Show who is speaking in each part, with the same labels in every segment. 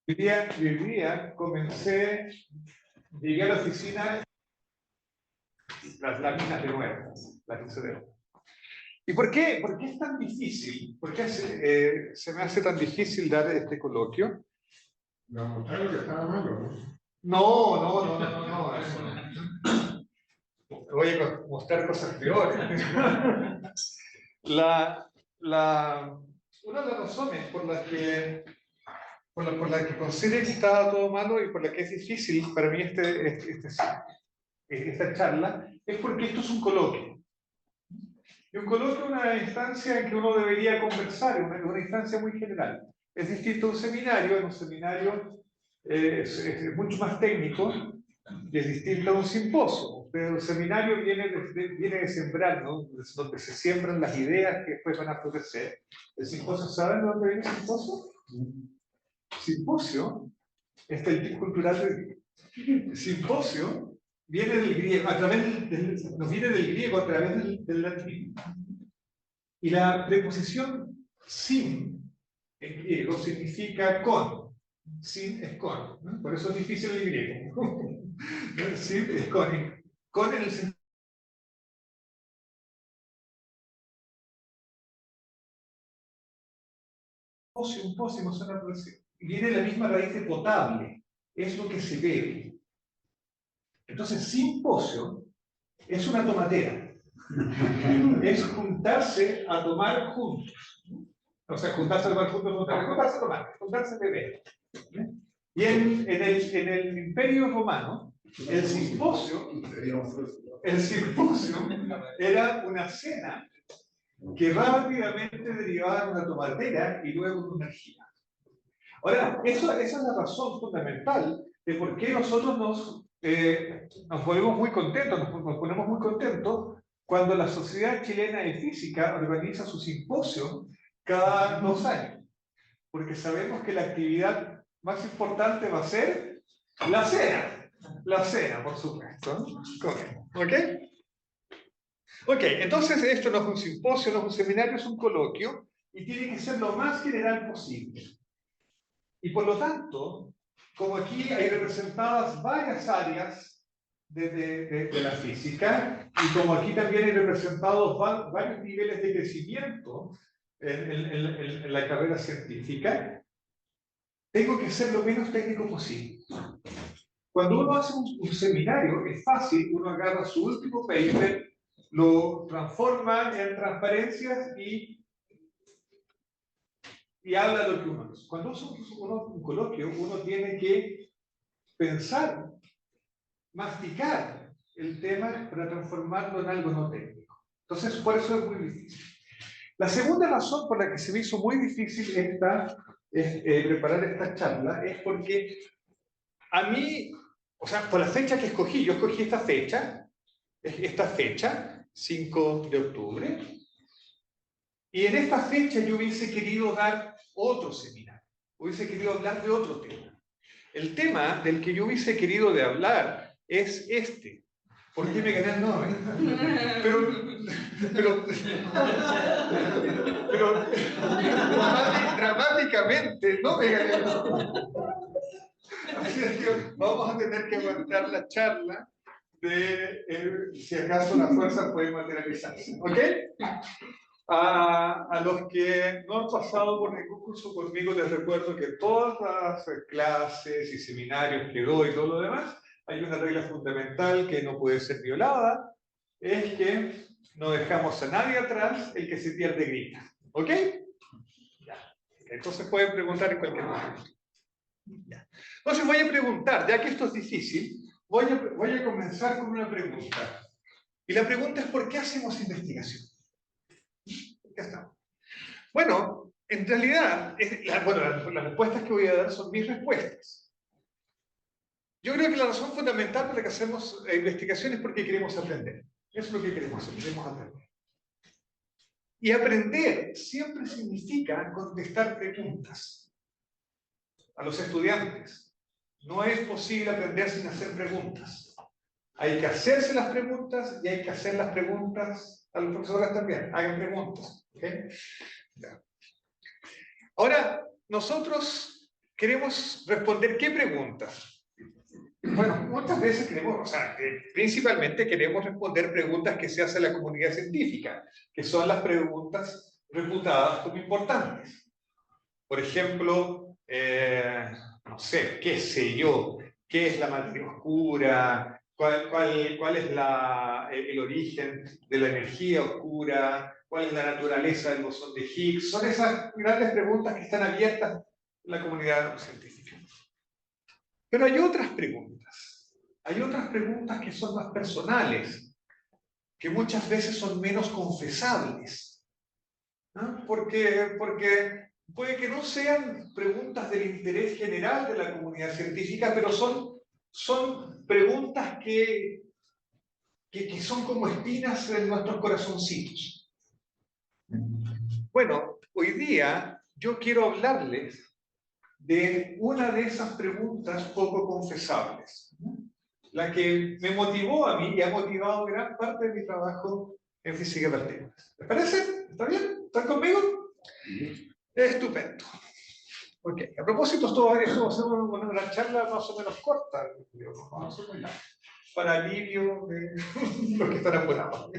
Speaker 1: Hoy día llegué a la oficina, las láminas de muertas, las hice de nuevo. ¿Y por qué es tan difícil? ¿Por qué se me hace tan difícil dar este coloquio?
Speaker 2: La mostraron que estaba malo, ¿no?
Speaker 1: No, eso no. Voy a mostrar cosas peores. Una de las razones por las que considero que estaba todo malo y por la que es difícil para mí esta charla es porque esto es un coloquio. Y un coloquio es una instancia en que uno debería conversar, una instancia muy general. Es distinto a un seminario. En un seminario es mucho más técnico y es distinto a un simposio. Pero el seminario viene de sembrar, ¿no? Donde se siembran las ideas que después van a florecer. El simposio, ¿saben de dónde viene el simposio? Simposio es el tipo cultural de simposio, viene del griego, nos viene del griego a través del latín. Y la preposición sin en griego significa con. Sin es con, ¿no? Por eso es difícil el griego. Sin es con. Con en el sentido. Un pósimo suena viene de la misma raíz de potable, es lo que se bebe. Entonces, simposio es una tomatera. Es juntarse a tomar juntos. O sea, juntarse a tomar juntos, juntarse a tomar, juntarse a beber. Y en el Imperio Romano, el simposio era una cena que rápidamente derivaba en una tomatera y luego en una orgía. Ahora, esa es la razón fundamental de por qué nosotros nos volvemos muy contentos, nos ponemos muy contentos cuando la Sociedad Chilena de Física organiza su simposio cada 2 años. Porque sabemos que la actividad más importante va a ser la cena. La cena, por supuesto. ¿Ok? Ok, entonces esto no es un simposio, no es un seminario, es un coloquio y tiene que ser lo más general posible. Y por lo tanto, como aquí hay representadas varias áreas de la física, y como aquí también hay representados varios niveles de crecimiento en la carrera científica, tengo que ser lo menos técnico posible. Cuando uno hace un seminario, es fácil, uno agarra su último paper, lo transforma en transparencias y habla de lo que uno es. Cuando uno un coloquio, uno tiene que pensar, masticar el tema para transformarlo en algo no técnico. Entonces, por eso es muy difícil. La segunda razón por la que se me hizo muy difícil preparar esta charla es porque a mí, o sea, por la fecha que escogí, yo escogí esta fecha, 5 de octubre, y en esta fecha yo hubiese querido dar otro seminario, hubiese querido hablar de otro tema. El tema del que yo hubiese querido de hablar es este. ¿Por qué me gané el Nobel? Pero dramáticamente no me gané el Nobel. Así es que vamos a tener que aguantar la charla de si acaso la fuerza puede materializarse. ¿Ok? A los que no han pasado por ningún curso conmigo, les recuerdo que todas las clases y seminarios que doy y todo lo demás, hay una regla fundamental que no puede ser violada, es que no dejamos a nadie atrás, el que se pierde grita. ¿Ok? Ya. Entonces pueden preguntar en cualquier momento. Ya. Entonces voy a preguntar, ya que esto es difícil, voy a comenzar con una pregunta. Y la pregunta es, ¿por qué hacemos investigación? Ya está. Bueno, en realidad, las respuestas que voy a dar son mis respuestas. Yo creo que la razón fundamental por la que hacemos investigación es porque queremos aprender. Eso es lo que queremos hacer, queremos aprender. Y aprender siempre significa contestar preguntas a los estudiantes. No es posible aprender sin hacer preguntas. Hay que hacerse las preguntas y hay que hacer las preguntas a los profesores también. Hagan preguntas. ¿Okay? Ya. Ahora, nosotros queremos responder ¿qué preguntas? Bueno, muchas veces queremos, o sea, principalmente queremos responder preguntas que se hace la comunidad científica, que son las preguntas reputadas como importantes. Por ejemplo, no sé, qué sé yo, qué es la materia oscura, cuál es el origen de la energía oscura, cuál es la naturaleza del bosón de Higgs. Son esas grandes preguntas que están abiertas en la comunidad científica. Pero hay otras preguntas que son más personales, que muchas veces son menos confesables, ¿no? Porque puede que no sean preguntas del interés general de la comunidad científica, pero son preguntas que son como espinas en nuestros corazoncitos. Bueno, hoy día yo quiero hablarles de una de esas preguntas poco confesables, la que me motivó a mí y ha motivado gran parte de mi trabajo en física de partículas. ¿Les parece? ¿Está bien? ¿Están conmigo? Sí. Estupendo. Ok, a propósito, esto va a ser una charla más o menos corta, no va a ser muy larga, para alivio de los que están apurados,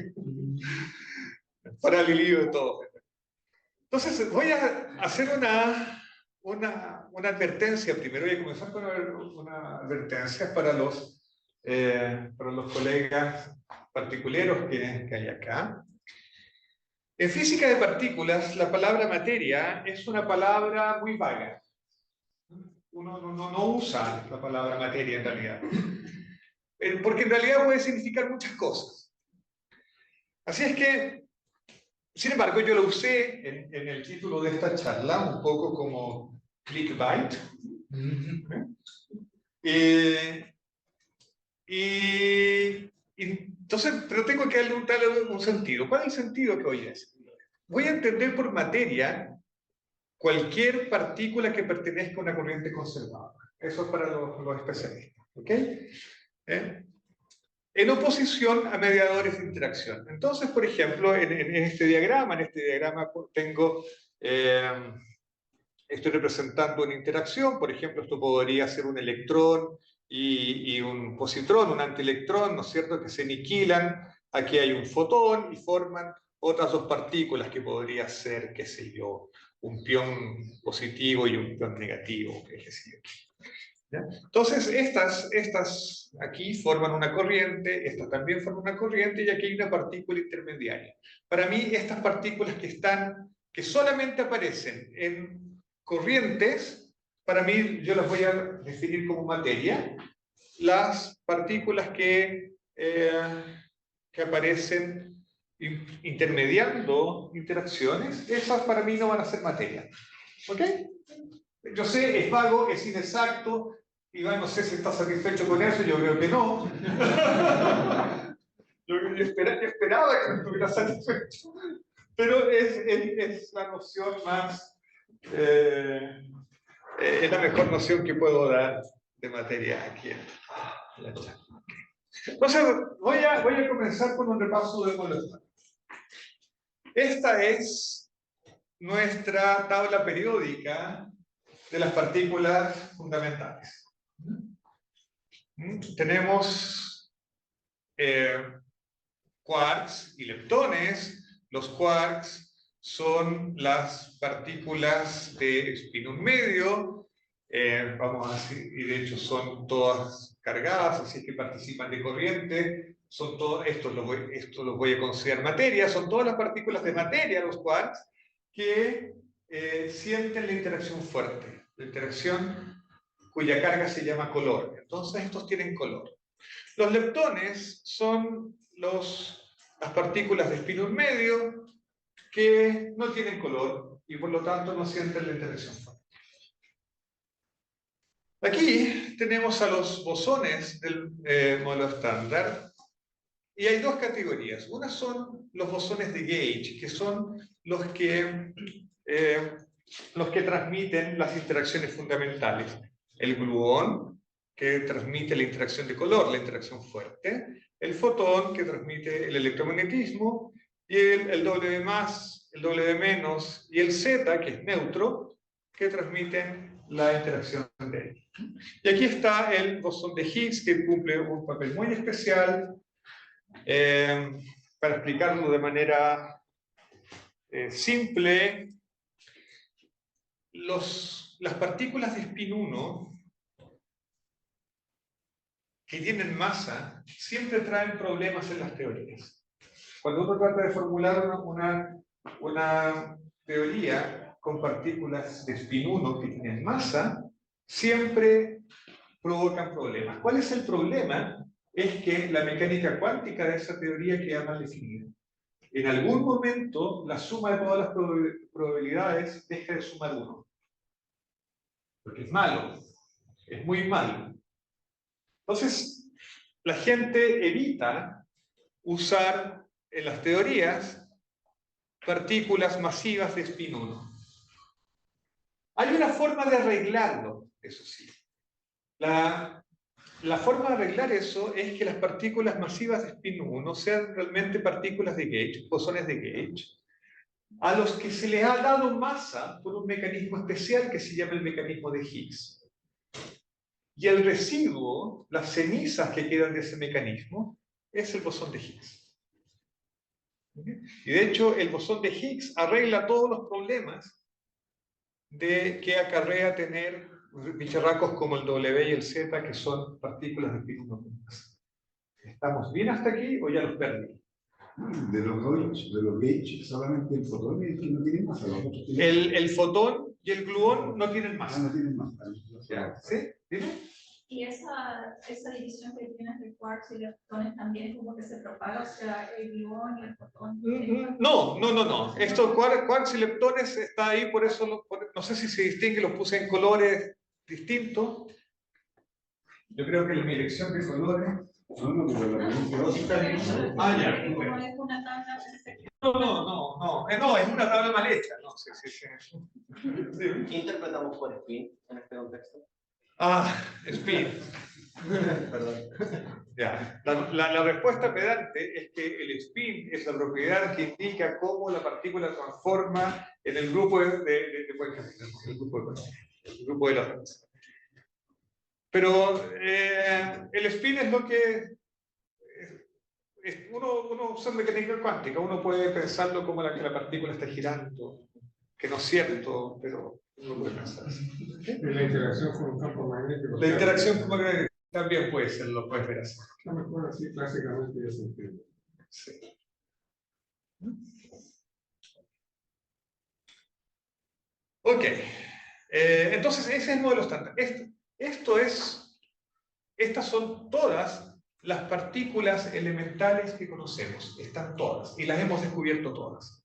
Speaker 1: para alivio de todos. Entonces, voy a hacer una advertencia primero. Voy a comenzar con una advertencia para los colegas particulares que hay acá. En física de partículas, la palabra materia es una palabra muy vaga. Uno no usa la palabra materia en realidad. Porque en realidad puede significar muchas cosas. Así es que, sin embargo, yo lo usé en el título de esta charla un poco como clickbait. Entonces, pero tengo que darle un sentido. ¿Cuál es el sentido que hoy es? Voy a entender por materia cualquier partícula que pertenezca a una corriente conservada. Eso es para los especialistas. ¿Ok? En oposición a mediadores de interacción. Entonces, por ejemplo, en este diagrama tengo, estoy representando una interacción. Por ejemplo, esto podría ser un electrón y un positrón, un antielectrón, ¿no es cierto?, que se aniquilan. Aquí hay un fotón y forman otras dos partículas que podría ser, qué sé yo, un pión positivo y un pión negativo, qué sé yo. ¿Ya? Entonces, estas aquí forman una corriente, estas también forman una corriente, y aquí hay una partícula intermediaria. Para mí, estas partículas que solamente aparecen en corrientes, para mí yo las voy a definir como materia. Las partículas que aparecen intermediando interacciones, esas para mí no van a ser materia. ¿Ok? Yo sé, es vago, es inexacto. Iván, no sé si está satisfecho con eso, yo creo que no. Yo esperaba que estuviera satisfecho. Pero es la noción más... es la mejor noción que puedo dar de materia aquí en la charla. Entonces, voy a comenzar con un repaso de moléculas. Esta es nuestra tabla periódica de las partículas fundamentales. Tenemos quarks y leptones. Los quarks son las partículas de espín medio, vamos a decir, y de hecho son todas cargadas, así que participan de corriente. Son todo, esto lo voy a considerar materia. Son todas las partículas de materia, los quarks, que sienten la interacción fuerte, la interacción cuya carga se llama color. Entonces estos tienen color. Los leptones son las partículas de espín medio que no tienen color y por lo tanto no sienten la interacción fuerte. Aquí tenemos a los bosones del modelo estándar, y hay dos categorías. Una son los bosones de Gauge, que son los que transmiten las interacciones fundamentales. El gluón, que transmite la interacción de color, la interacción fuerte. El fotón, que transmite el electromagnetismo. Y el W+, el W- y el Z, que es neutro, que transmiten la interacción de él. Y aquí está el bosón de Higgs, que cumple un papel muy especial. Para explicarlo de manera simple, las partículas de spin 1 que tienen masa siempre traen problemas en las teorías. Cuando uno trata de formular una teoría con partículas de spin 1 que tienen masa, siempre provocan problemas. ¿Cuál es el problema? Es que la mecánica cuántica de esa teoría queda mal definida. En algún momento, la suma de todas las probabilidades deja de sumar 1. Porque es malo. Es muy malo. Entonces, la gente evita usar en las teorías partículas masivas de spin 1. Hay una forma de arreglarlo, eso sí. La forma de arreglar eso es que las partículas masivas de spin 1 sean realmente partículas de gauge, bosones de gauge, a los que se les ha dado masa por un mecanismo especial que se llama el mecanismo de Higgs. Y el residuo, las cenizas que quedan de ese mecanismo, es el bosón de Higgs. Y de hecho, el bosón de Higgs arregla todos los problemas de que acarrea tener bicharracos como el W y el Z, que son partículas de spin 1 con masa. ¿Estamos bien hasta aquí o ya los perdí?
Speaker 2: De los gauge, solamente el fotón es el que no tiene masa.
Speaker 1: El fotón y el gluón no tienen masa.
Speaker 2: No tienen masa.
Speaker 1: ¿Sí? ¿Dime?
Speaker 3: Y esa división que tienes de quarks y leptones también como que se propaga, o sea, el gluón y el fotón.
Speaker 1: No. Estos quarks y leptones está ahí, por eso, no sé si se distingue, los puse en colores distintos. Yo creo que mi elección de colores...
Speaker 2: No, pero la pregunta
Speaker 1: Ah, ya.
Speaker 3: Como es una tabla.
Speaker 1: No, es una tabla mal hecha. No, sí.
Speaker 4: ¿Qué interpretamos por spin en este contexto?
Speaker 1: Spin.
Speaker 4: Perdón.
Speaker 1: Ya. La respuesta pedante es que el spin es la propiedad que indica cómo la partícula transforma en el grupo de el grupo de los. Pero el spin es lo que uno usa mecánica cuántica, uno puede pensarlo como que la partícula está girando, que no es cierto, pero uno puede pensar así.
Speaker 2: la interacción con un campo magnético.
Speaker 1: La interacción con magnético también puede ser, lo puedes ver así.
Speaker 2: A lo mejor así clásicamente ya se entiende.
Speaker 1: Sí. Ok. Entonces, ese es el modelo estándar. Estas son todas las partículas elementales que conocemos. Están todas. Y las hemos descubierto todas.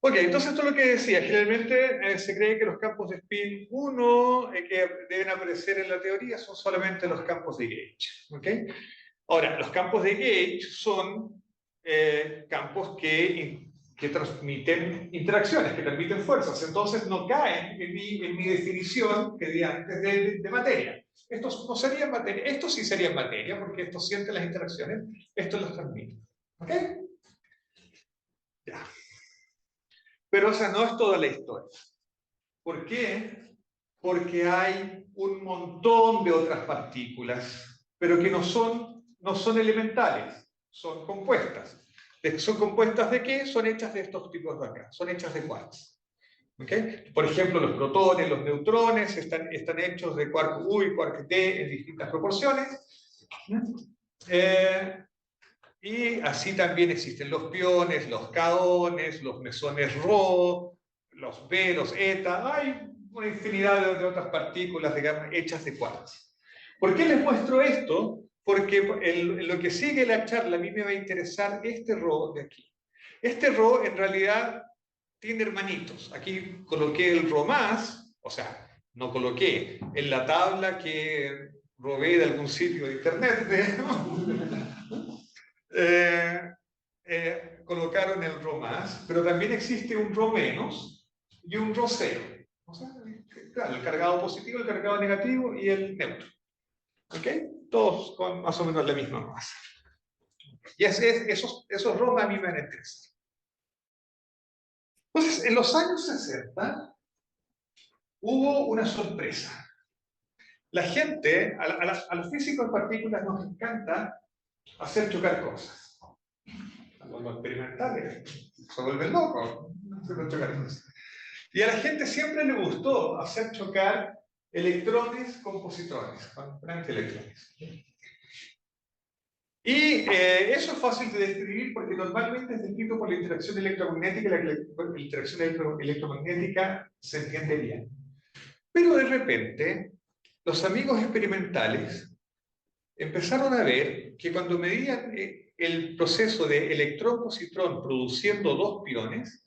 Speaker 1: Ok, entonces esto es lo que decía. Generalmente se cree que los campos de spin 1 que deben aparecer en la teoría son solamente los campos de gauge. ¿Okay? Ahora, los campos de gauge son campos que transmiten interacciones, que transmiten fuerzas. Entonces no caen en mi definición que di antes de materia. Estos no serían materia, estos sí serían materia, porque estos sienten las interacciones, estos las transmiten. ¿Ok? Ya. Pero esa no es toda la historia. ¿Por qué? Porque hay un montón de otras partículas, pero que no son elementales, son compuestas. ¿Son compuestas de qué? Son hechas de estos tipos de acá, son hechas de quarks. ¿Okay? Por ejemplo, los protones, los neutrones están hechos de quark U y quark D en distintas proporciones. Y así también existen los piones, los kaones, los mesones Rho, los B, los eta. Hay una infinidad de otras partículas, digamos, hechas de quarks. ¿Por qué les muestro esto? Porque en lo que sigue la charla a mí me va a interesar este Rho de aquí. Este Rho en realidad tiene hermanitos. Aquí coloqué el Rho más, o sea, no coloqué en la tabla que robé de algún sitio de internet, colocaron el Rho más, pero también existe un Rho menos y un Rho cero. O sea, claro, el cargado positivo, el cargado negativo y el neutro. ¿Ok? Todos con más o menos la misma masa. Y esos Rho a mí me van a interesar. Entonces, en los años 60, hubo una sorpresa. La gente, a los físicos en partículas nos encanta hacer chocar cosas. A los experimentales se vuelven locos haciendo chocar cosas. Y a la gente siempre le gustó hacer chocar electrones con positrones, con antielectrones. Y eso es fácil de describir porque normalmente es descrito por la interacción electromagnética y la interacción electromagnética se entiende bien. Pero de repente, los amigos experimentales empezaron a ver que cuando medían el proceso de electrón-positrón produciendo dos piones,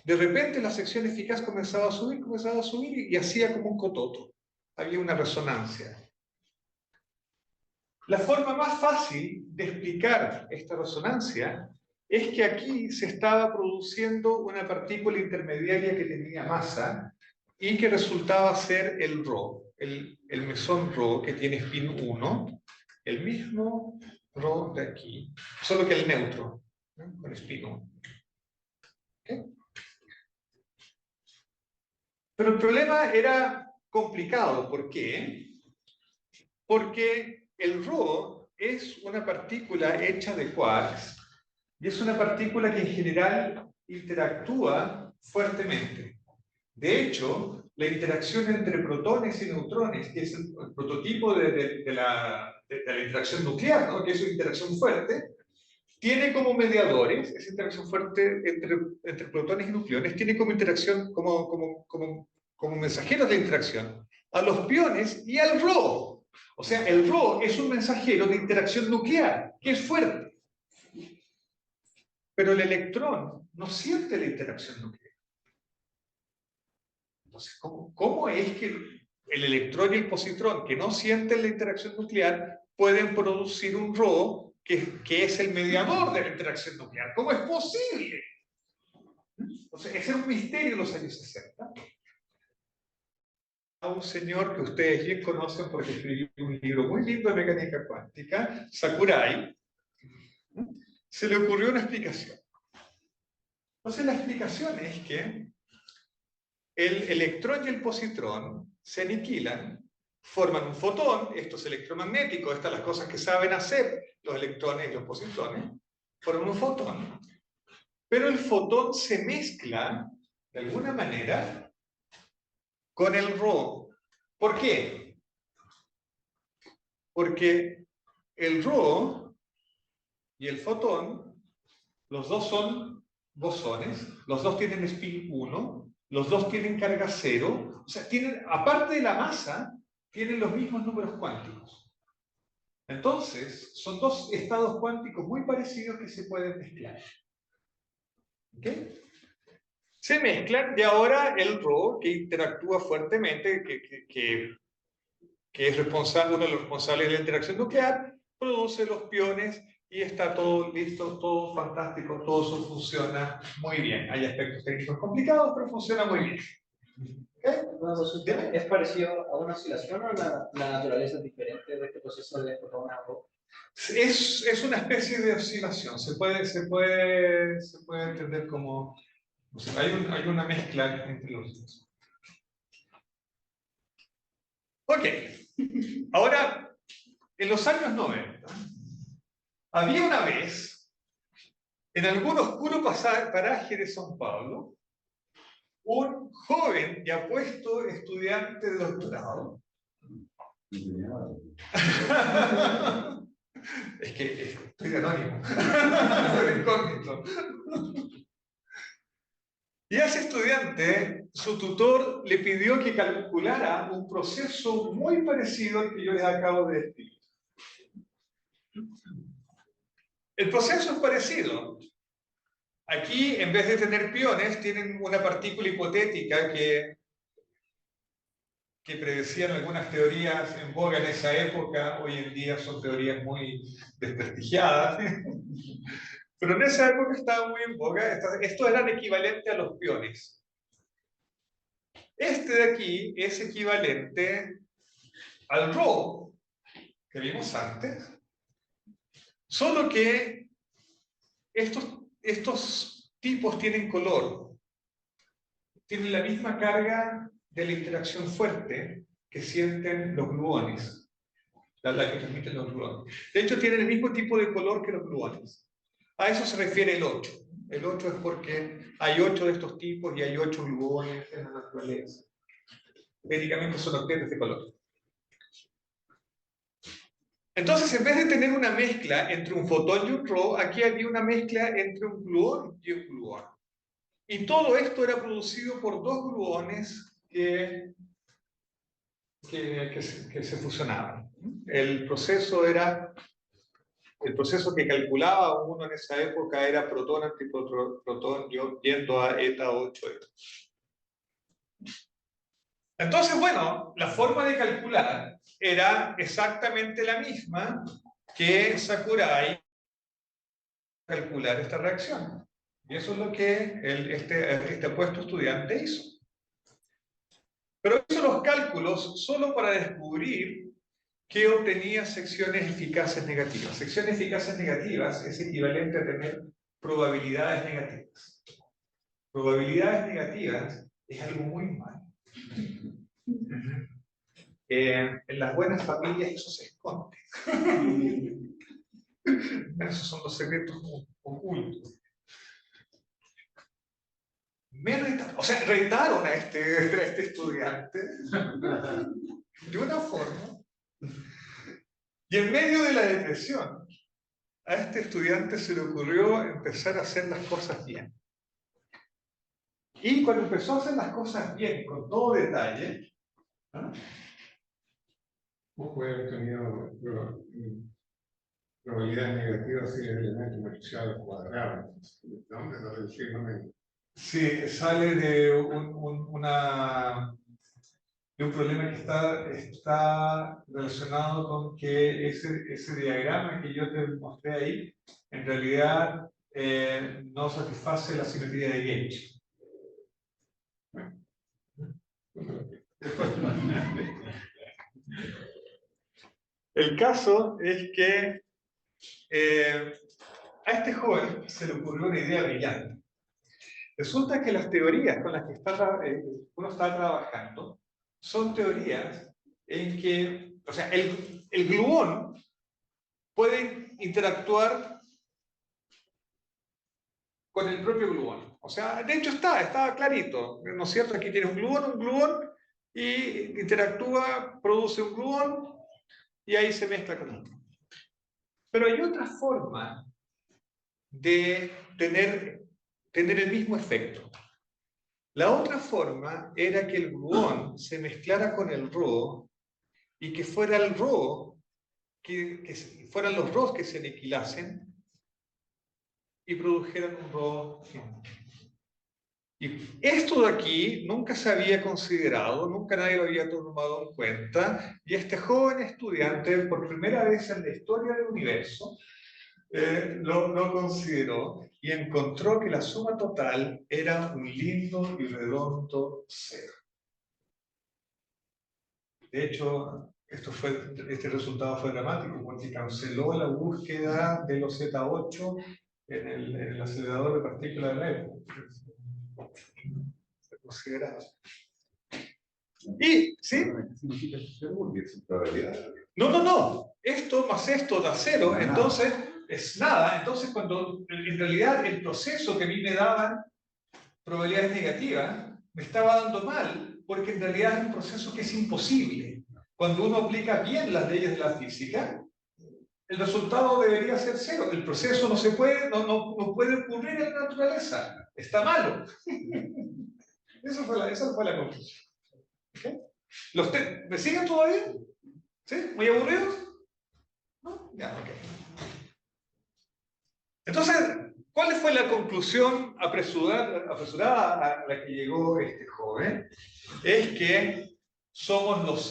Speaker 1: de repente la sección eficaz comenzaba a subir y hacía como un cototo. Había una resonancia. La forma más fácil de explicar esta resonancia es que aquí se estaba produciendo una partícula intermediaria que tenía masa y que resultaba ser el Rho, el mesón Rho que tiene spin 1, el mismo Rho de aquí, solo que el neutro, ¿no? Con spin 1. ¿Okay? Pero el problema era complicado. ¿Por qué? Porque el Rho es una partícula hecha de quarks y es una partícula que en general interactúa fuertemente. De hecho, la interacción entre protones y neutrones, que es el prototipo de la interacción nuclear, ¿no? Que es una interacción fuerte, tiene como mediadores, esa interacción fuerte entre protones y nucleones, tiene como interacción, como mensajeros de interacción, a los piones y al Rho. O sea, el Rho es un mensajero de interacción nuclear, que es fuerte. Pero el electrón no siente la interacción nuclear. Entonces, ¿cómo es que el electrón y el positrón, que no sienten la interacción nuclear, pueden producir un Rho que es el mediador de la interacción nuclear? ¿Cómo es posible? Entonces, ese era un misterio en los años 60. A un señor que ustedes bien conocen porque escribió un libro muy lindo de mecánica cuántica, Sakurai, se le ocurrió una explicación. Entonces, la explicación es que el electrón y el positrón se aniquilan, forman un fotón, esto es electromagnético, estas son las cosas que saben hacer los electrones y los positrones, forman un fotón, pero el fotón se mezcla, de alguna manera, con el Rho. ¿Por qué? Porque el Rho y el fotón, los dos son bosones, los dos tienen spin 1, los dos tienen carga 0, o sea, tienen, aparte de la masa, tienen los mismos números cuánticos. Entonces, son dos estados cuánticos muy parecidos que se pueden mezclar. ¿Okay? Se mezclan y ahora el Rho, que interactúa fuertemente, que es responsable, uno de los responsables de la interacción nuclear, produce los piones y está todo listo, todo fantástico, todo eso funciona muy bien. Hay aspectos técnicos complicados, pero funciona muy bien. ¿Okay?
Speaker 5: Una consulta, ¿es parecido a una oscilación o la naturaleza es diferente de este proceso de fotón a Rho?
Speaker 1: Es una especie de oscilación, se puede entender como, o sea, hay una mezcla entre los dos. Ok, ahora, en los años 90, había una vez, en algún oscuro paraje de São Paulo, un joven y apuesto estudiante de doctorado. Es que estoy anónimo, soy incógnito. Y a ese estudiante, su tutor le pidió que calculara un proceso muy parecido al que yo les acabo de describir. El proceso es parecido. Aquí, en vez de tener piones, tienen una partícula hipotética que predecían algunas teorías en boga en esa época. Hoy en día son teorías muy desprestigiadas. Pero en esa época estaba muy en boga. Esto era el equivalente a los piones. Este de aquí es equivalente al Rho que vimos antes, solo que estos tipos tienen color, tienen la misma carga de la interacción fuerte que sienten los gluones, la que transmiten los gluones. De hecho, tienen el mismo tipo de color que los gluones. A eso se refiere el 8. El 8 es porque hay 8 de estos tipos y hay 8 gluones en la naturaleza. Técnicamente son octetos de color. Entonces, en vez de tener una mezcla entre un fotón y un RO, aquí había una mezcla entre un gluón y un gluón. Y todo esto era producido por dos gluones que se fusionaban. El proceso que calculaba uno en esa época era protón, antiprotón, yendo a eta 8. Entonces, bueno, la forma de calcular era exactamente la misma que Sakurai calcular esta reacción. Y eso es lo que este apuesto estudiante hizo. Pero hizo los cálculos solo para descubrir que obtenía secciones eficaces negativas. Secciones eficaces negativas es equivalente a tener probabilidades negativas. Probabilidades negativas es algo muy malo. En las buenas familias eso se esconde. Esos son los secretos ocultos. O sea, retaron a este estudiante de una forma. Y en medio de la depresión, a este estudiante se le ocurrió empezar a hacer las cosas bien. Y cuando empezó a hacer las cosas bien, con todo detalle, ¿no?
Speaker 6: Vos puedes haber tenido probabilidades negativas si el elemento matricial cuadrado. ¿De dónde lo decís? No me...
Speaker 1: Sí, sale de un problema que está relacionado con que ese diagrama que yo te mostré ahí, en realidad no satisface la simetría de Gauge. El caso es que a este joven se le ocurrió una idea brillante. Resulta que las teorías con las que uno está trabajando son teorías en que, o sea, el gluón puede interactuar con el propio gluón. O sea, de hecho estaba clarito, ¿no es cierto? Aquí tienes un gluón, y interactúa, produce un gluón, y ahí se mezcla con otro. Pero hay otra forma de tener el mismo efecto. La otra forma era que el gluón se mezclara con el RO y que fuera el RO, que fueran los ROs que se aniquilasen y produjeran un RO final. Y esto de aquí nunca se había considerado, nunca nadie lo había tomado en cuenta, y este joven estudiante, por primera vez en la historia del universo, lo consideró y encontró que la suma total era un lindo y redondo cero. De hecho, este resultado fue dramático porque canceló la búsqueda de los Z8 en el acelerador de partículas de la época. Se consideraba. Y, ¿sí? No. Esto más esto da cero, entonces es nada. Entonces, cuando en realidad el proceso que a mí me daban probabilidades negativas, me estaba dando mal, porque en realidad es un proceso que es imposible. Cuando uno aplica bien las leyes de la física, el resultado debería ser cero. El proceso no puede ocurrir en la naturaleza. Está malo. Esa fue la conclusión. ¿Okay? ¿Me siguen todavía? ¿Sí? ¿Muy aburridos? ¿No? Ya, ok. Entonces, ¿cuál fue la conclusión apresurada a la que llegó este joven? Es que somos los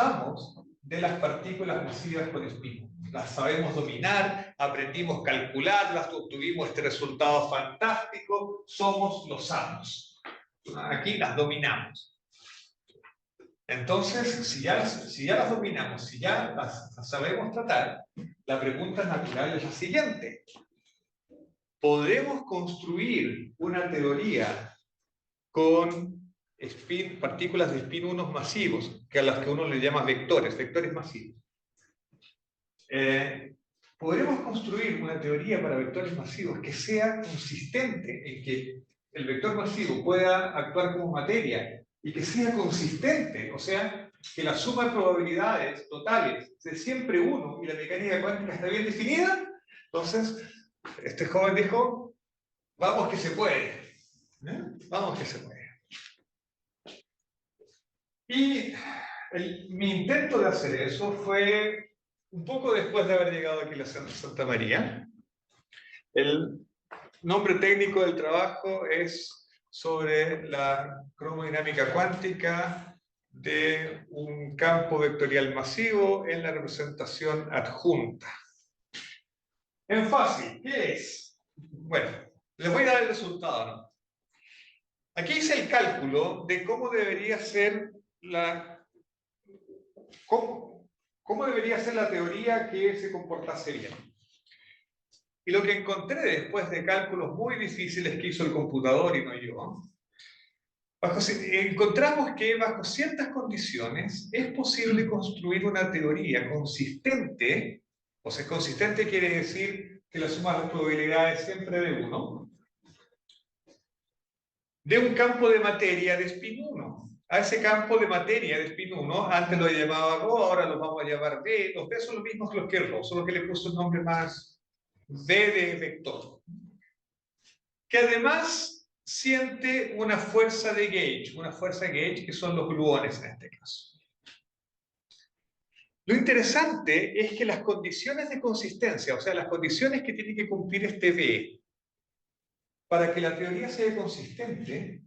Speaker 1: amos de las partículas masivas con espín. Las sabemos dominar, aprendimos a calcularlas, obtuvimos este resultado fantástico, somos los amos. Aquí las dominamos. Entonces, si ya las dominamos, si ya las sabemos tratar, la pregunta natural es la siguiente. ¿Podremos construir una teoría con partículas de spin 1 masivos, que a las que uno le llama vectores masivos. Podremos construir una teoría para vectores masivos que sea consistente en que el vector masivo pueda actuar como materia y que sea consistente, o sea, que la suma de probabilidades totales sea siempre 1 y la mecánica cuántica está bien definida. Entonces, este joven dijo, vamos que se puede. Vamos que se puede. Y mi intento de hacer eso fue un poco después de haber llegado aquí a la Santa María. El nombre técnico del trabajo es sobre la cromodinámica cuántica de un campo vectorial masivo en la representación adjunta. En fácil, ¿qué es? Bueno, les voy a dar el resultado, ¿no? Aquí hice el cálculo de cómo debería ser cómo debería ser la teoría que se comportase bien. Y lo que encontré después de cálculos muy difíciles que hizo el computador y no yo, encontramos que bajo ciertas condiciones es posible construir una teoría consistente. O sea, consistente quiere decir que la suma de las probabilidades es siempre de 1, de un campo de materia de spin 1. A ese campo de materia de spin 1, antes lo llamaba Rho, ahora lo vamos a llamar B. Los B son los mismos que los que Rho, solo que le puso un nombre más B de vector. Que además siente una fuerza de gauge, que son los gluones en este caso. Lo interesante es que las condiciones de consistencia, o sea, las condiciones que tiene que cumplir este B para que la teoría sea consistente,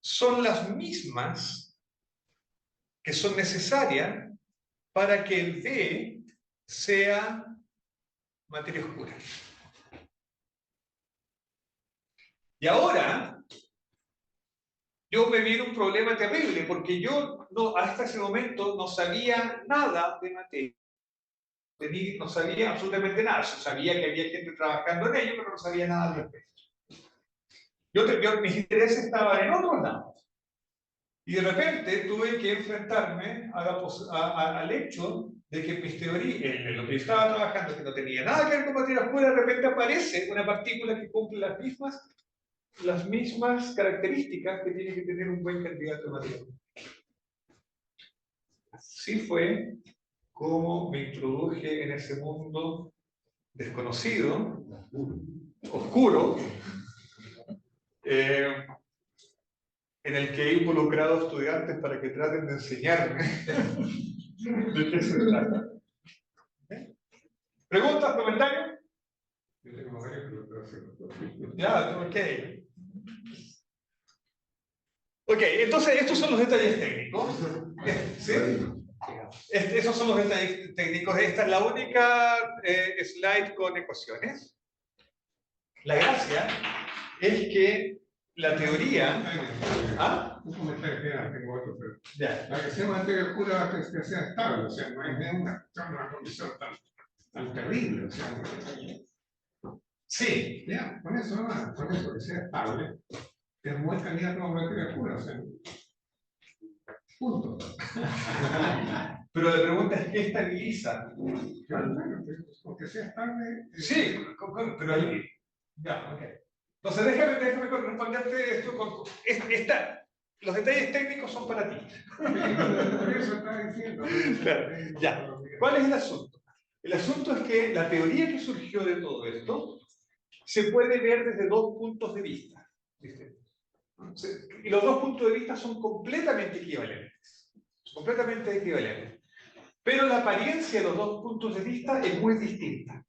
Speaker 1: son las mismas que son necesarias para que el B sea materia oscura. Y ahora, yo me vi en un problema terrible, porque yo hasta ese momento no sabía nada de materia. No sabía absolutamente nada. Yo sabía que había gente trabajando en ello, pero no sabía nada al respecto. Mis intereses estaban en otros lados. Y de repente tuve que enfrentarme al hecho de que mis teorías, en lo que yo estaba trabajando, que no tenía nada que ver con materia oscura, de repente aparece una partícula que cumple las mismas características que tiene que tener un buen candidato de materia oscura. Así fue como me introduje en ese mundo desconocido, oscuro, en el que he involucrado estudiantes para que traten de enseñarme de qué se trata. ¿Preguntas, comentarios?
Speaker 6: Yo tengo varias preguntas.
Speaker 1: Ya, ok. Ok, entonces estos son los detalles técnicos. ¿Sí? Esos son los detalles técnicos. Esta es la única slide con ecuaciones. La gracia es que la teoría... ¿Ah?
Speaker 6: Un comentario final, tengo otro, pero
Speaker 1: Ya.
Speaker 6: la que sea materia oscura que sea estable, o sea, no hay una condición tan terrible, o sea,
Speaker 1: Sí.
Speaker 6: ya, con eso nomás, con eso que sea estable, es muy candidato a materia oscura, o sea, punto.
Speaker 1: Pero la pregunta es, ¿qué estabiliza?
Speaker 6: Claro, bueno, porque sea estable.
Speaker 1: Sí, pero ahí... Ya, ok. Entonces déjame responderte esto. Los detalles técnicos son para ti.
Speaker 6: Por eso estaba diciendo.
Speaker 1: Claro, ya. ¿Cuál es el asunto? El asunto es que la teoría que surgió de todo esto se puede ver desde dos puntos de vista. ¿Viste? Y los dos puntos de vista son completamente equivalentes. Completamente equivalentes. Pero la apariencia de los dos puntos de vista es muy distinta.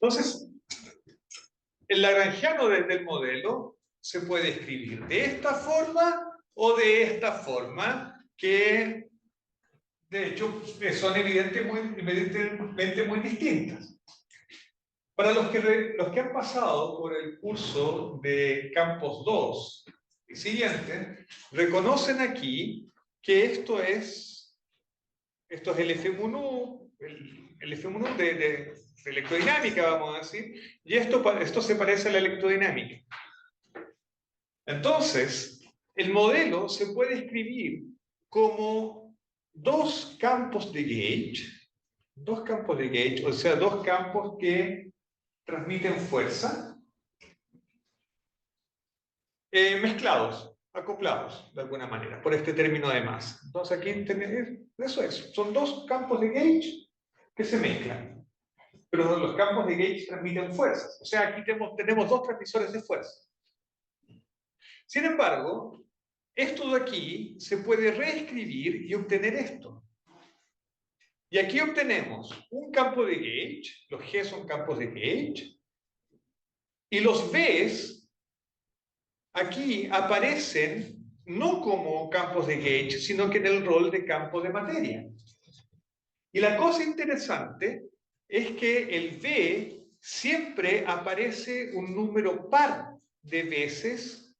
Speaker 1: Entonces, el lagrangiano del modelo se puede escribir de esta forma o de esta forma, que de hecho son evidentemente muy distintas. Para los que han pasado por el curso de Campos 2 y siguiente, reconocen aquí que esto es el F1U, el F1U de electrodinámica, vamos a decir, y esto se parece a la electrodinámica. Entonces, el modelo se puede escribir como dos campos de gauge, o sea, dos campos que transmiten fuerza, mezclados, acoplados de alguna manera, por este término de masa. Entonces aquí eso es, son dos campos de gauge que se mezclan. Pero los campos de gauge transmiten fuerzas. O sea, aquí tenemos dos transmisores de fuerza. Sin embargo, esto de aquí se puede reescribir y obtener esto. Y aquí obtenemos un campo de gauge, los G son campos de gauge, y los B's aquí aparecen no como campos de gauge, sino que en el rol de campo de materia. Y la cosa interesante es que el B siempre aparece un número par de veces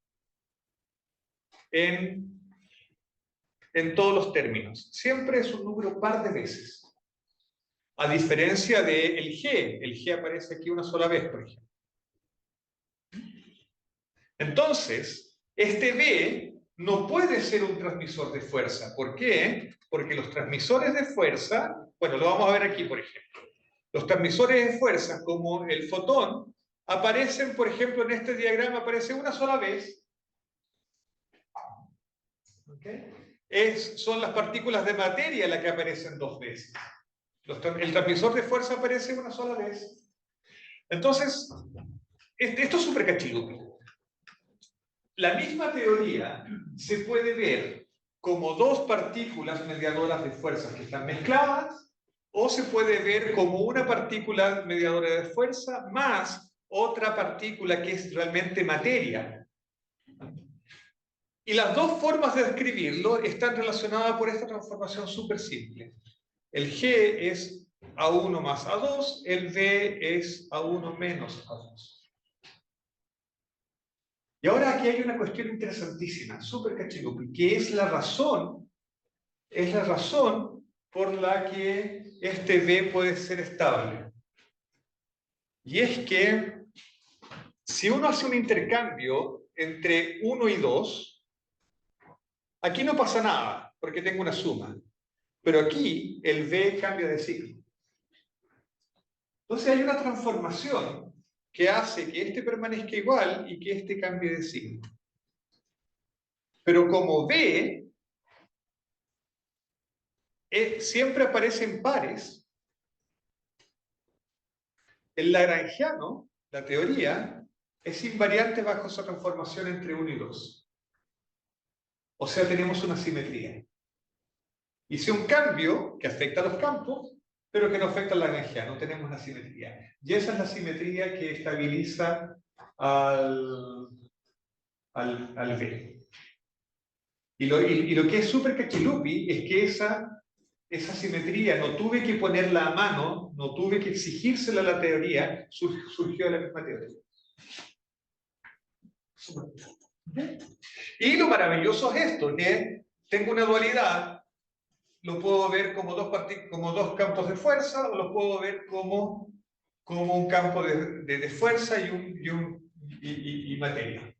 Speaker 1: en todos los términos. Siempre es un número par de veces. A diferencia del G. El G aparece aquí una sola vez, por ejemplo. Entonces, este B no puede ser un transmisor de fuerza. ¿Por qué? Porque los transmisores de fuerza, bueno, lo vamos a ver aquí, por ejemplo. Los transmisores de fuerza, como el fotón, aparecen, por ejemplo, en este diagrama, aparece una sola vez. ¿Okay? Son las partículas de materia las que aparecen dos veces. El transmisor de fuerza aparece una sola vez. Entonces, esto es súper cachilupi. La misma teoría se puede ver como dos partículas mediadoras de fuerzas que están mezcladas, o se puede ver como una partícula mediadora de fuerza más otra partícula que es realmente materia. Y las dos formas de describirlo están relacionadas por esta transformación súper simple. El G es A1 más A2, el B es A1 menos A2. Y ahora aquí hay una cuestión interesantísima, súper cachilupi, que es la razón por la que este B puede ser estable. Y es que si uno hace un intercambio entre 1 y 2, aquí no pasa nada, porque tengo una suma. Pero aquí el B cambia de signo. Entonces hay una transformación que hace que este permanezca igual y que este cambie de signo. Pero como B siempre aparece en pares, el lagrangiano, la teoría, es invariante bajo esa transformación entre 1 y 2. O sea, tenemos una simetría. Hice un cambio que afecta a los campos, pero que no afecta al lagrangiano, tenemos una simetría. Y esa es la simetría que estabiliza al B. Y lo que es súper cachilupi es que esa simetría no tuve que ponerla a mano, no tuve que exigírsela a la teoría, surgió de la misma teoría. Y lo maravilloso es esto, que tengo una dualidad, lo puedo ver como dos campos de fuerza, o lo puedo ver como un campo de fuerza y materia.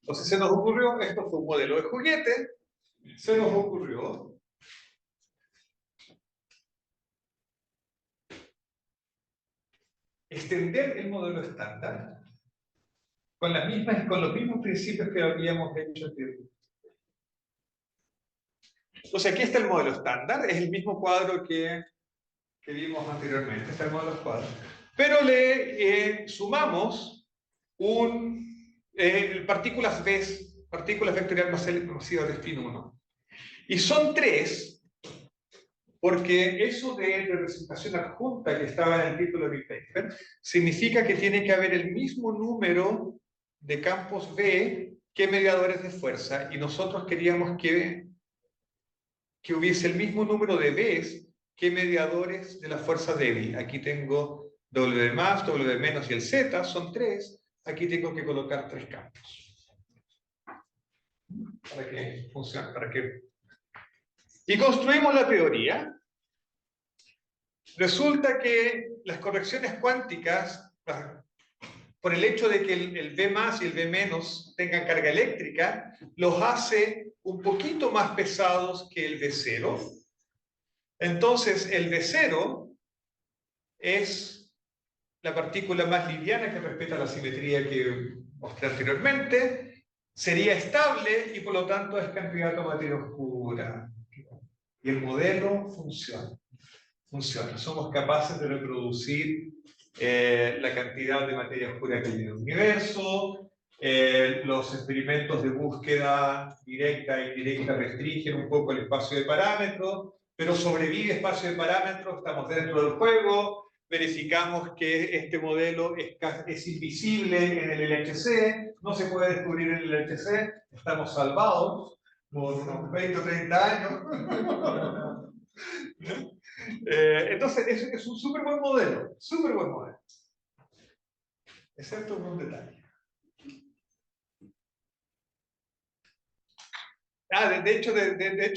Speaker 1: Entonces se nos ocurrió, esto fue un modelo de juguete, se nos ocurrió extender el modelo estándar con los mismos principios que habíamos hecho anteriormente. Entonces aquí está el modelo estándar, es el mismo cuadro que vimos anteriormente, está el modelo cuadro, pero le sumamos partículas vectoriales masivas de spin 1. Y son 3, porque eso de representación adjunta que estaba en el título de mi paper, significa que tiene que haber el mismo número de campos B que mediadores de fuerza, y nosotros queríamos que hubiese el mismo número de B's que mediadores de la fuerza débil. Aquí tengo W más, W menos y el Z, son 3. Aquí tengo que colocar 3 campos. Para que funcione, Y construimos la teoría. Resulta que las correcciones cuánticas, por el hecho de que el V más y el V menos tengan carga eléctrica, los hace un poquito más pesados que el V0. Entonces, el V0 es la partícula más liviana que respeta la simetría que mostré anteriormente, sería estable y por lo tanto es candidato a materia oscura. Y el modelo funciona. Funciona. Somos capaces de reproducir la cantidad de materia oscura que hay en el universo. Los experimentos de búsqueda directa e indirecta restringen un poco el espacio de parámetros, pero sobrevive espacio de parámetros, estamos dentro del juego, verificamos que este modelo es invisible en el LHC, no se puede descubrir en el LHC, estamos salvados por unos 20 o 30 años. Entonces, es un súper buen modelo, excepto por un detalle. De hecho,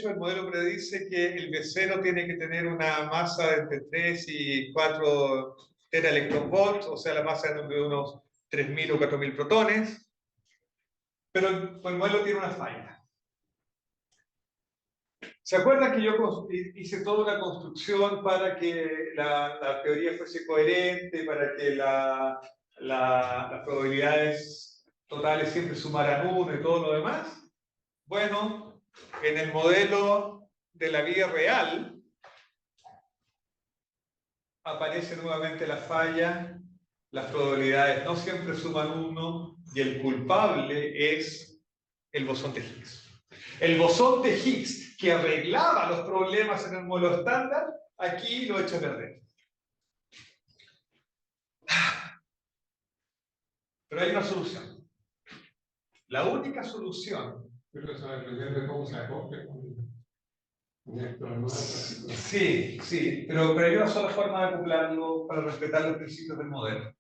Speaker 1: el modelo predice que el V0 tiene que tener una masa de entre 3 y 4 teraelectronvolts, o sea, la masa de unos 3.000 o 4.000 protones, pero el modelo tiene una falla. ¿Se acuerdan que yo hice toda una construcción para que la teoría fuese coherente, para que las probabilidades totales siempre sumaran 1 y todo lo demás? Bueno, en el modelo de la vida real aparece nuevamente la falla, las probabilidades no siempre suman 1 y el culpable es el bosón de Higgs. El bosón de Higgs, que arreglaba los problemas en el modelo estándar, aquí lo echa a perder. Pero hay una solución. La única solución.
Speaker 6: Pero eso depende de cómo se acople con esto, ¿no?
Speaker 1: Sí, pero hay una sola forma de acoplarlo para respetar los principios del modelo.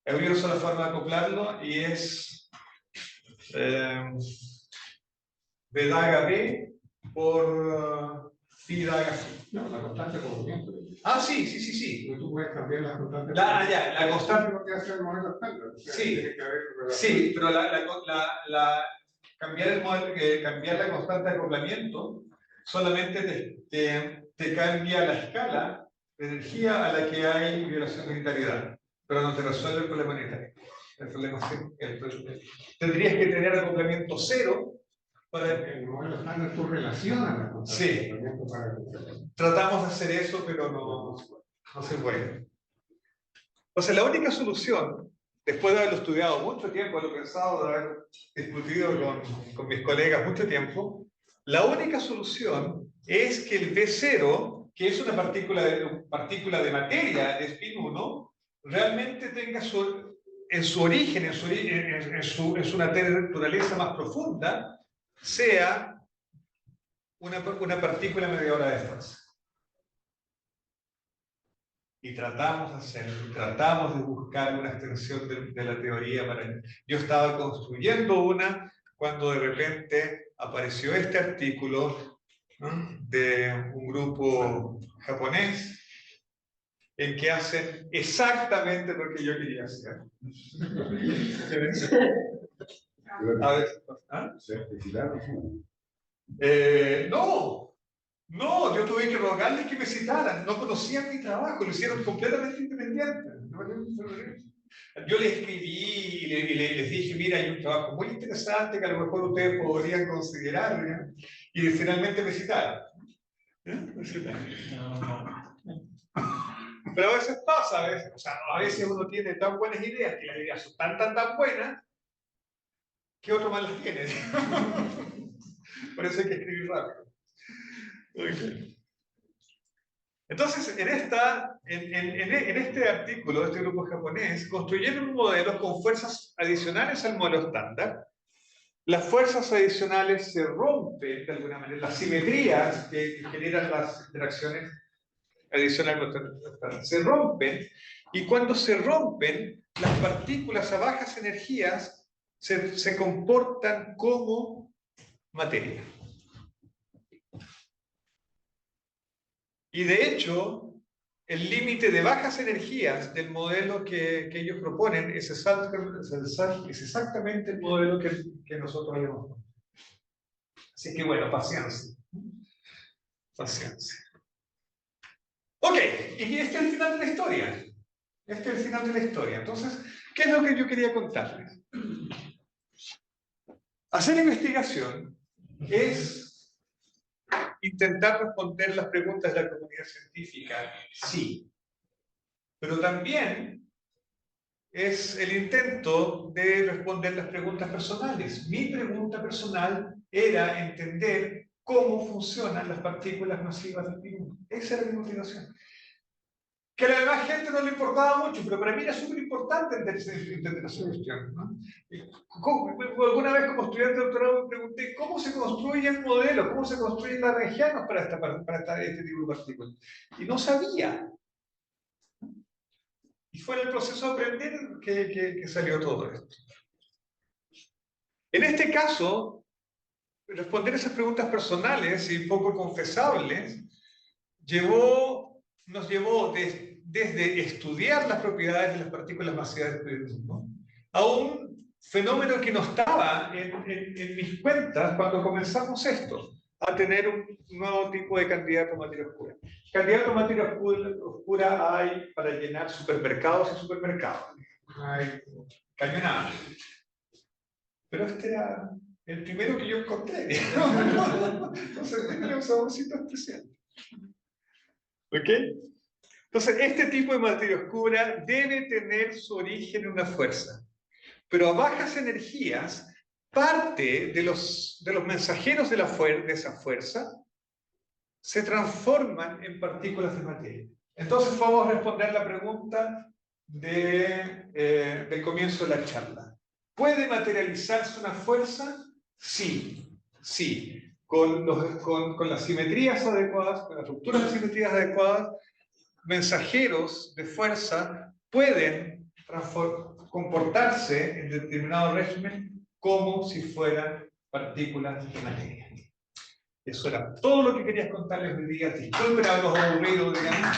Speaker 1: Hay una sola forma de acoplarlo y es B daga B por phi daga phi.
Speaker 6: No, la constante de movimiento.
Speaker 1: Sí.
Speaker 6: Tú puedes cambiar la constante.
Speaker 1: La constante.
Speaker 6: Lo que hace el modelo estándar. O sea,
Speaker 1: Sí.
Speaker 6: tiene que haber
Speaker 1: Sí, pero cambiar la constante de acoplamiento solamente te cambia la escala de energía a la que hay violación de unitariedad, pero no te resuelve el problema unitario. Tendrías que tener acoplamiento cero para...
Speaker 6: el modelo estándar tú relacionas la constante
Speaker 1: Sí.
Speaker 6: de acoplamiento para
Speaker 1: Tratamos de hacer eso, pero no se puede. Entonces, la única solución, después de haberlo estudiado mucho tiempo, haberlo pensado, de haber discutido con mis colegas mucho tiempo, la única solución es que el V0, que es una partícula de materia de spin 1, realmente tenga en su origen, en su naturaleza más profunda, sea una partícula mediadora de fuerza. Y tratamos de hacerlo, tratamos de buscar una extensión de la teoría para... Yo estaba construyendo una cuando de repente apareció este artículo, ¿no?, de un grupo japonés en que hacen exactamente lo que yo quería hacer. A ver, ¿ah? No, yo tuve que rogarles que me citaran, no conocían mi trabajo, lo hicieron completamente independiente. Yo les escribí y les dije, mira, hay un trabajo muy interesante que a lo mejor ustedes podrían considerar, ¿no? Y finalmente me citaron. Pero a veces pasa, a veces uno tiene tan buenas ideas que las ideas son tan buenas que otro más las tiene. Por eso hay que escribir rápido. Okay. Entonces, en este artículo de este grupo japonés, construyeron modelos con fuerzas adicionales al modelo estándar. Las fuerzas adicionales se rompen de alguna manera, las simetrías que generan las interacciones adicionales se rompen, y cuando se rompen, las partículas a bajas energías se comportan como materia. Y de hecho, el límite de bajas energías del modelo que ellos proponen es exactamente el modelo que nosotros habíamos propuesto. Así que bueno, paciencia. Paciencia. Ok, y este es el final de la historia. Este es el final de la historia. Entonces, ¿qué es lo que yo quería contarles? Hacer investigación es intentar responder las preguntas de la comunidad científica, sí. Pero también es el intento de responder las preguntas personales. Mi pregunta personal era entender cómo funcionan las partículas masivas del Big Bang. Esa era mi motivación. Que a la demás gente no le importaba mucho, pero para mí era súper importante entender esa cuestión, ¿no? Alguna vez como estudiante de doctorado me pregunté cómo se construye el modelo, cómo se construyen las regiones para este tipo de partículas. Y no sabía. Y fue en el proceso de aprender que salió todo esto. En este caso, responder esas preguntas personales y poco confesables nos llevó desde estudiar las propiedades de las partículas masivas del periodismo a un fenómeno que no estaba en mis cuentas cuando comenzamos esto, a tener un nuevo tipo de candidato a materia oscura. Candidato a materia oscura hay para llenar supermercados y supermercados. Hay cañonadas. Pero este era el primero que yo encontré. Entonces tenía un saborcito especial. ¿Ok? Entonces, este tipo de materia oscura debe tener su origen en una fuerza. Pero a bajas energías, parte de los mensajeros de esa fuerza se transforman en partículas de materia. Entonces, vamos a responder la pregunta del comienzo de la charla. ¿Puede materializarse una fuerza? Sí, sí. Con las simetrías adecuadas, con las rupturas de simetrías adecuadas, mensajeros de fuerza pueden comportarse en determinado régimen como si fueran partículas de materia. Eso era todo lo que quería contarles hoy día. Disculpen a los aburridos, digamos.